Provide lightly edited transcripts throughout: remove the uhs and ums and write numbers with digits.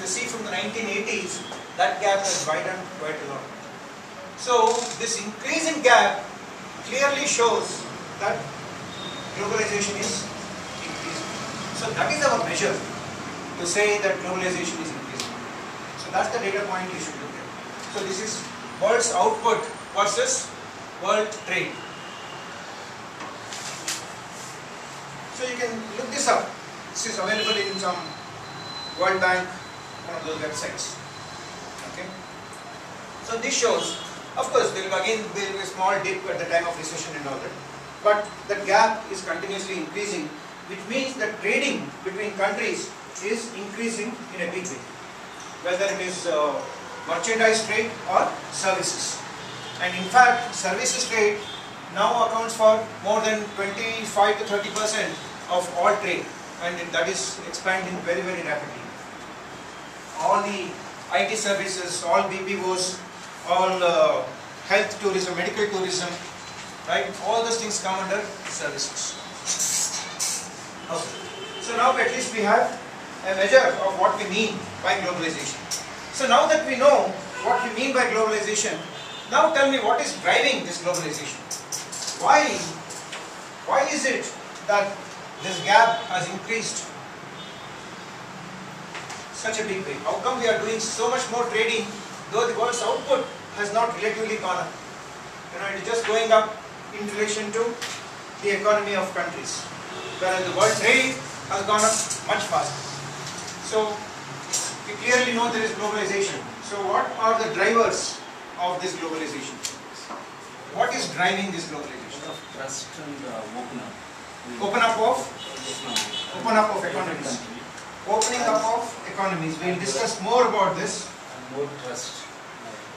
you see from the 1980s, that gap has widened quite a lot. So this increasing gap clearly shows that globalization is increasing. So that is our measure to say that globalization is increasing. So that's the data point you should look at. So this is world's output versus world trade. So you can look this up. This is available in some World Bank, one of those websites. Okay. So this shows, of course, there will again be a small dip at the time of recession and all that, but the gap is continuously increasing, which means that trading between countries is increasing in a big way, whether it is merchandise trade or services. And in fact, services trade now accounts for more than 25 to 30% of all trade, and that is expanding very, very rapidly. All the IT services, all BPOs, all health tourism, medical tourism, right? All those things come under services. Okay. So now at least we have a measure of what we mean by globalization. So now that we know what we mean by globalization, now tell me what is driving this globalization? Why is it that this gap has increased such a big way? How come we are doing so much more trading though the world's output has not relatively gone up? It is just going up in relation to the economy of countries, whereas the world trade has gone up much faster. So we clearly know there is globalization. So what are the drivers of this globalization? What is driving this globalization? Trust and Open up of economies. Opening up of economies. We will discuss more about this. And more trust.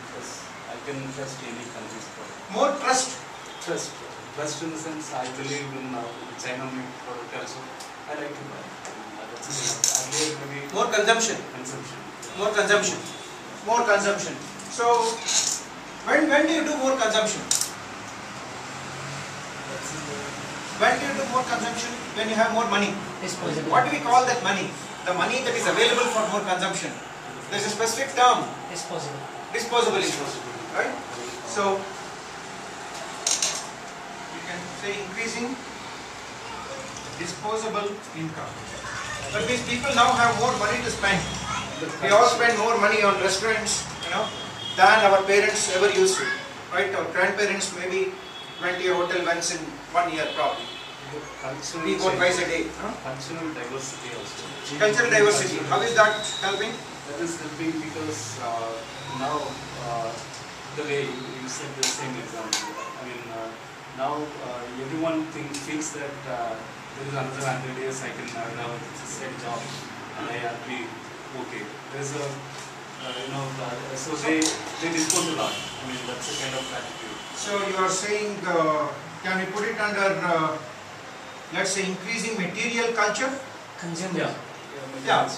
Because I can trust any country's product. More trust. Trust. Trust in the sense I believe in China made product also. I like to buy. Maybe more consumption. More consumption. More consumption. So when do you do more consumption? When do you do more consumption? When you have more money. Disposable. What do we call that money? The money that is available for more consumption. There is a specific term. Disposable. Disposable income. Right? So you can say increasing disposable income. That means people now have more money to spend. We all spend more money on restaurants, than our parents ever used to. Right? Our grandparents maybe went to a hotel once in 1 year probably. We go twice a day. Cultural diversity also. Cultural diversity. How is that helping? That is helping because now the way you said the same example. I mean now everyone thinks that there is another 100 years I can have a same job and I will be okay. There's a so they dispose a lot. I mean that's a kind of attitude. So you are saying, can we put it under, let's say, increasing material culture? Consumer. Yeah.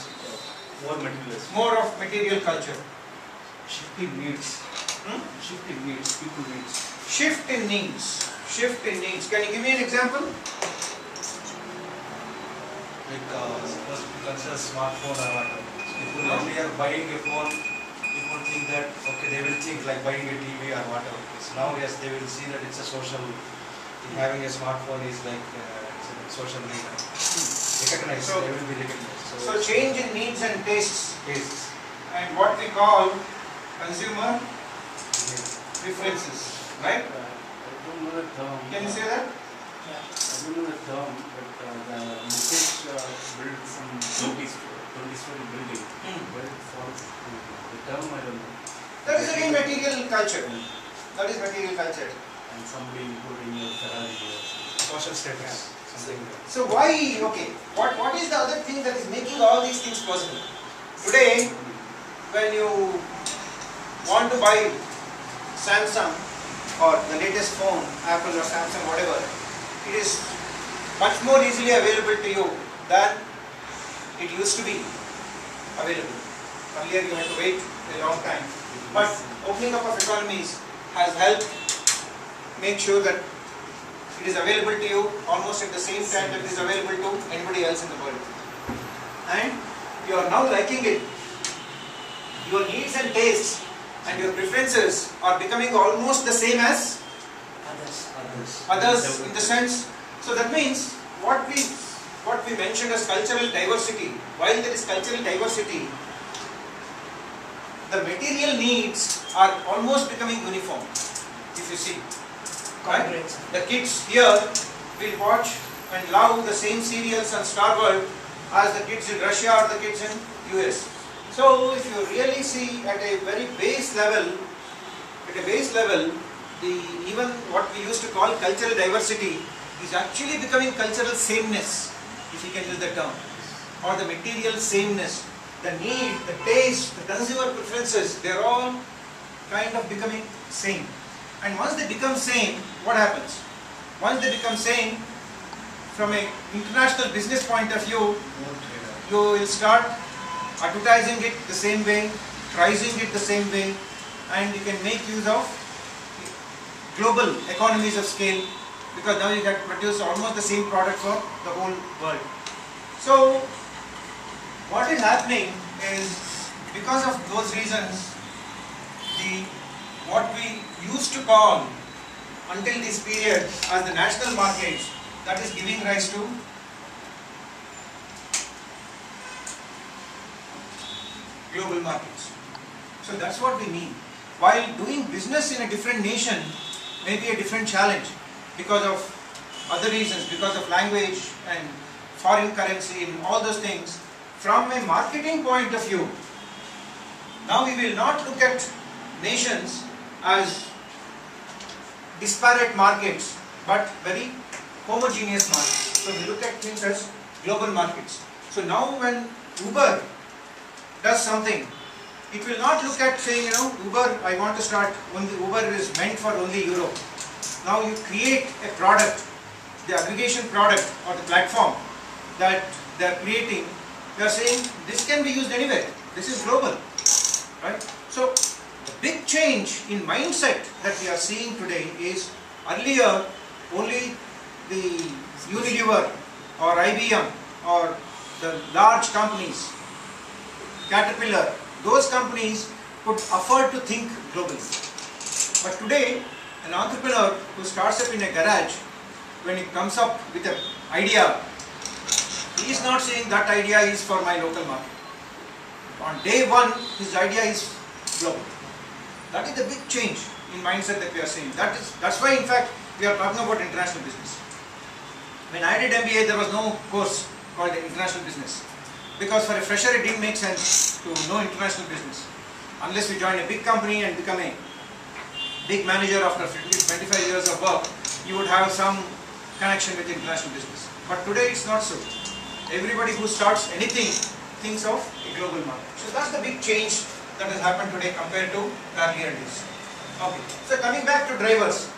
More materialistic. More of material culture. Shifting needs. Shifting needs. People needs. Shift in needs. Shift in needs. Can you give me an example? Like suppose you consider smartphone or whatever. People earlier buying a phone, people think that okay, they will think like buying a TV or whatever. So now yes, they will see that it's a social. Having a smartphone is like it's a social need. Recognized. So, they will be recognized. So change in needs and tastes. Tastes. And what we call consumer preferences, right? I don't know the term. Can you say that? Yeah. I don't know the term, but the Mukesh built some 20-story building. Where it falls, the term I don't know. That is again material culture. That is material culture. And somebody including your Ferrari or Social status. Something like that. So why, okay, what is the other thing that is making all these things possible? Today, when you want to buy Samsung or the latest phone, Apple or Samsung, whatever, it is much more easily available to you than it used to be available. Earlier you had to wait a long time. But opening up of economies has helped make sure that it is available to you almost at the same time that it is available to anybody else in the world. And you are now liking it your needs and tastes and your preferences are becoming almost the same as others in the sense. So that means what we mentioned as cultural diversity, while there is cultural diversity, the material needs are almost becoming uniform, if you see. Right? The kids here will watch and love the same serials on Star World as the kids in Russia or the kids in US. So if you really see at a very base level, even what we used to call cultural diversity is actually becoming cultural sameness, if you can use the term, or the material sameness. The need, the taste, the consumer preferences, they are all kind of becoming same. And once they become same, what happens? Once they become same, from an international business point of view, you will start advertising it the same way, pricing it the same way, and you can make use of global economies of scale, because now you can produce almost the same product for the whole world. So what is happening is, because of those reasons, what we used to call until this period as the national markets, that is giving rise to global markets. So that's what we mean. While doing business in a different nation may be a different challenge because of other reasons, because of language and foreign currency and all those things, from a marketing point of view, now we will not look at nations as disparate markets, but very homogeneous markets. So we look at things as global markets. So now when Uber does something, it will not look at saying, Uber, I want to start, only Uber is meant for only Europe. Now you create a product, the aggregation product or the platform that they are creating, they are saying this can be used anywhere, this is global, right? So the big change in mindset that we are seeing today is, earlier only the Unilever or IBM or the large companies, Caterpillar, those companies could afford to think globally. But today, an entrepreneur who starts up in a garage, when he comes up with an idea, he is not saying that idea is for my local market. On day one, his idea is global. That is the big change in mindset that we are seeing. That's why, in fact, we are talking about international business. When I did MBA, there was no course called international business, because for a fresher it didn't make sense to know international business. Unless we join a big company and become a big manager after 25 years of work, you would have some connection with international business. But today it's not so. Everybody who starts anything thinks of a global market. So that's the big change that has happened today compared to earlier days. Okay. So coming back to drivers.